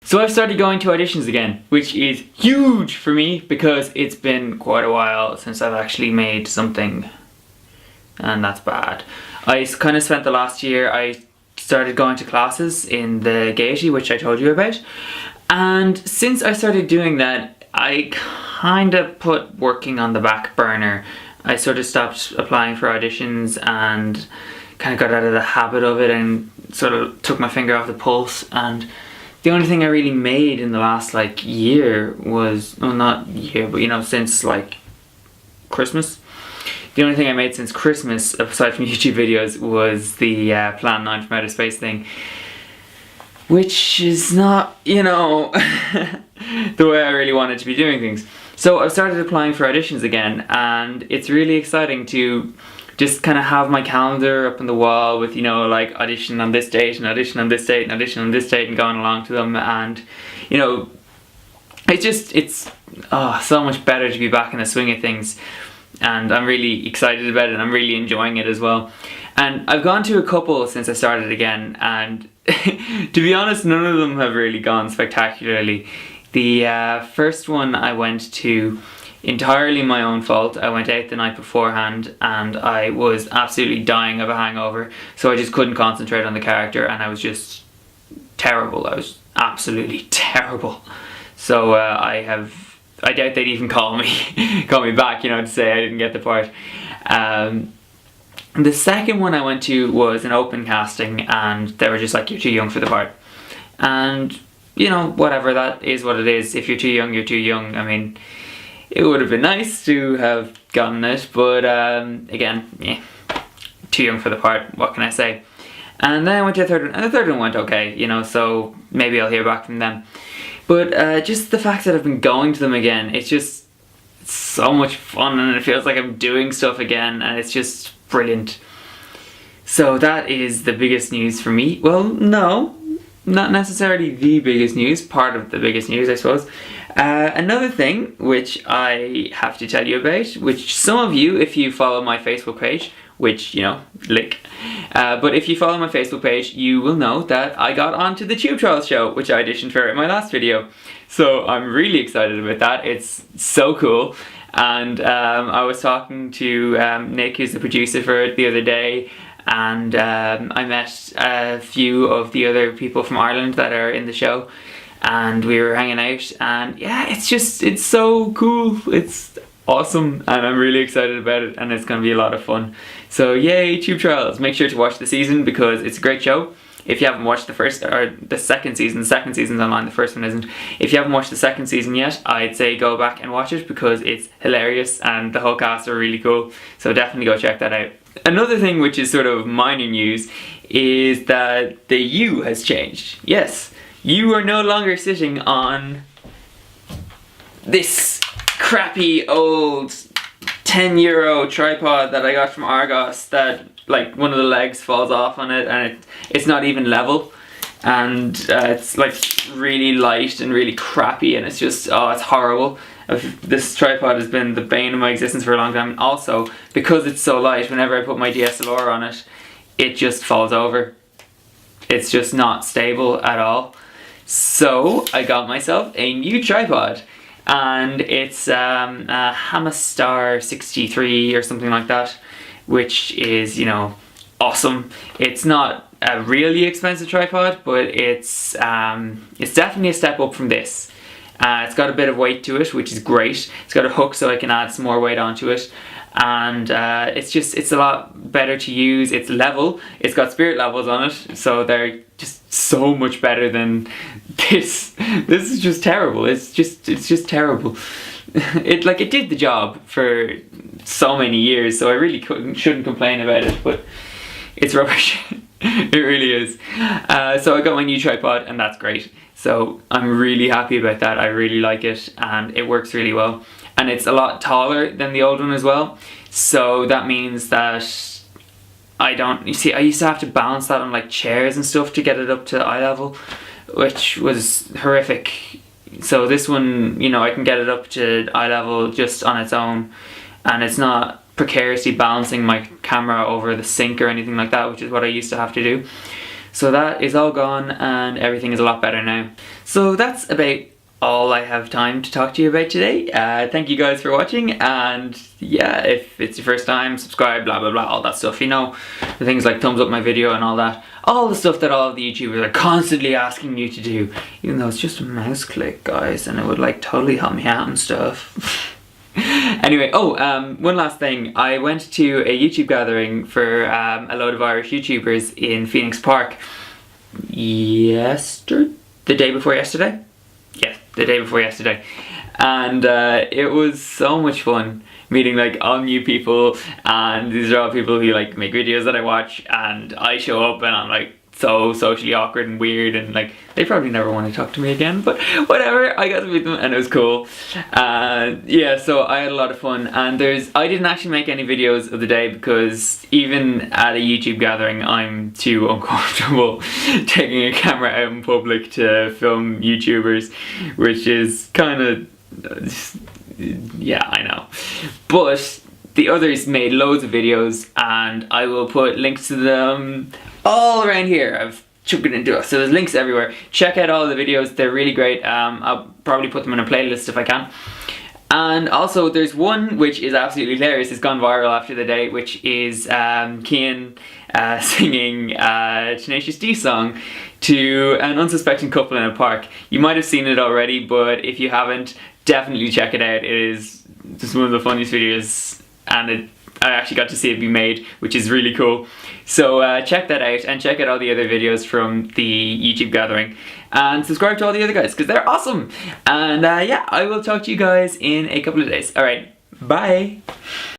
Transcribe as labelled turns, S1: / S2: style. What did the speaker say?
S1: So I've started going to auditions again, which is huge for me because it's been quite a while since I've actually made something, and that's bad. I kind of spent the last year, I started going to classes in the Gaiety, which I told you about, and since I started doing that, I kind of put working on the back burner. I sort of stopped applying for auditions and kind of got out of the habit of it and sort of took my finger off the pulse. And the only thing I really made in the last like year was, well, not year, but you know, since like Christmas. The only thing I made since Christmas, aside from YouTube videos, was the Plan 9 from Outer Space thing. Which is not, you know, the way I really wanted to be doing things. So I've started applying for auditions again, and it's really exciting to just kind of have my calendar up on the wall with, you know, like audition on this date and audition on this date and audition on this date and going along to them. And, you know, it's so much better to be back in the swing of things. And I'm really excited about it, and I'm really enjoying it as well. And I've gone to a couple since I started again, and to be honest, none of them have really gone spectacularly. The first one I went to, entirely my own fault. I went out the night beforehand and I was absolutely dying of a hangover, so I just couldn't concentrate on the character, and I was just terrible. I was absolutely terrible. So I doubt they'd even call me back, you know, to say I didn't get the part. The second one I went to was an open casting, and they were just like, you're too young for the part. And, you know, whatever, that is what it is. If you're too young, you're too young. I mean, it would have been nice to have gotten it, but again, yeah, too young for the part, what can I say? And then I went to the third one, and the third one went okay, you know, so maybe I'll hear back from them. But just the fact that I've been going to them again, it's just so much fun, and it feels like I'm doing stuff again, and it's just brilliant. So that is the biggest news for me. Well, no, not necessarily the biggest news, part of the biggest news, I suppose. Another thing which I have to tell you about, which some of you, if you follow my Facebook page, which, you know, link, but if you follow my Facebook page, you will know that I got onto the Tube Trials show, which I auditioned for in my last video. So I'm really excited about that. It's so cool. And I was talking to Nick, who's the producer for it, the other day, and I met a few of the other people from Ireland that are in the show, and we were hanging out, and yeah, it's so cool. It's awesome, and I'm really excited about it, and it's going to be a lot of fun. So yay, Tube Trials. Make sure to watch the season because it's a great show. If you haven't watched the first or the second season's online, the first one isn't. If you haven't watched the second season yet, I'd say go back and watch it because it's hilarious and the whole cast are really cool. So definitely go check that out. Another thing which is sort of minor news is that the U has changed. Yes, you are no longer sitting on this crappy old €10 tripod that I got from Argos that like one of the legs falls off on it, and it's not even level, and it's like really light and really crappy, and it's just, oh, it's horrible. This tripod has been the bane of my existence for a long time, and also because it's so light, whenever I put my DSLR on it, it just falls over. It's just not stable at all. So I got myself a new tripod, and it's a Hamastar 63 or something like that, which is, you know, awesome. It's not a really expensive tripod, but it's definitely a step up from this. It's got a bit of weight to it, which is great. It's got a hook so I can add some more weight onto it, and it's a lot better to use. It's level. It's got spirit levels on it, so they're just so much better than this. This is just terrible. It's just terrible. It did the job for so many years, so I really shouldn't complain about it, but it's rubbish. It really is. So I got my new tripod, and that's great. So I'm really happy about that. I really like it, and it works really well. And it's a lot taller than the old one as well. So that means that you see, I used to have to balance that on like chairs and stuff to get it up to eye level, which was horrific. So this one, you know, I can get it up to eye level just on its own, and it's not precariously balancing my camera over the sink or anything like that, which is what I used to have to do. So that is all gone, and everything is a lot better now. So that's about all I have time to talk to you about today. Thank you guys for watching, and yeah, if it's your first time, subscribe, blah blah blah, all that stuff, you know, the things like thumbs up my video and all that, all the stuff that all of the YouTubers are constantly asking you to do, even though it's just a mouse click, guys, and it would like totally help me out and stuff. Anyway, one last thing. I went to a YouTube gathering for a load of Irish YouTubers in Phoenix Park the day before yesterday? Yeah, the day before yesterday. And it was so much fun meeting like all new people, and these are all people who like make videos that I watch, and I show up and I'm like so socially awkward and weird, and like they probably never want to talk to me again, but whatever, I got to meet them and it was cool. Yeah, so I had a lot of fun, and I didn't actually make any videos of the day because even at a YouTube gathering I'm too uncomfortable taking a camera out in public to film YouTubers, which is kind of, yeah, I know. But the others made loads of videos, and I will put links to them all around here. I've chucked it into it, so there's links everywhere. Check out all the videos, they're really great. I'll probably put them in a playlist if I can. And also there's one which is absolutely hilarious, it's gone viral after the day, which is Cian singing a Tenacious D song to an unsuspecting couple in a park. You might have seen it already, but if you haven't, definitely check it out. It is just one of the funniest videos, and I actually got to see it be made, which is really cool. So check that out, and check out all the other videos from the YouTube gathering, and subscribe to all the other guys because they're awesome. And yeah, I will talk to you guys in a couple of days. Alright, bye!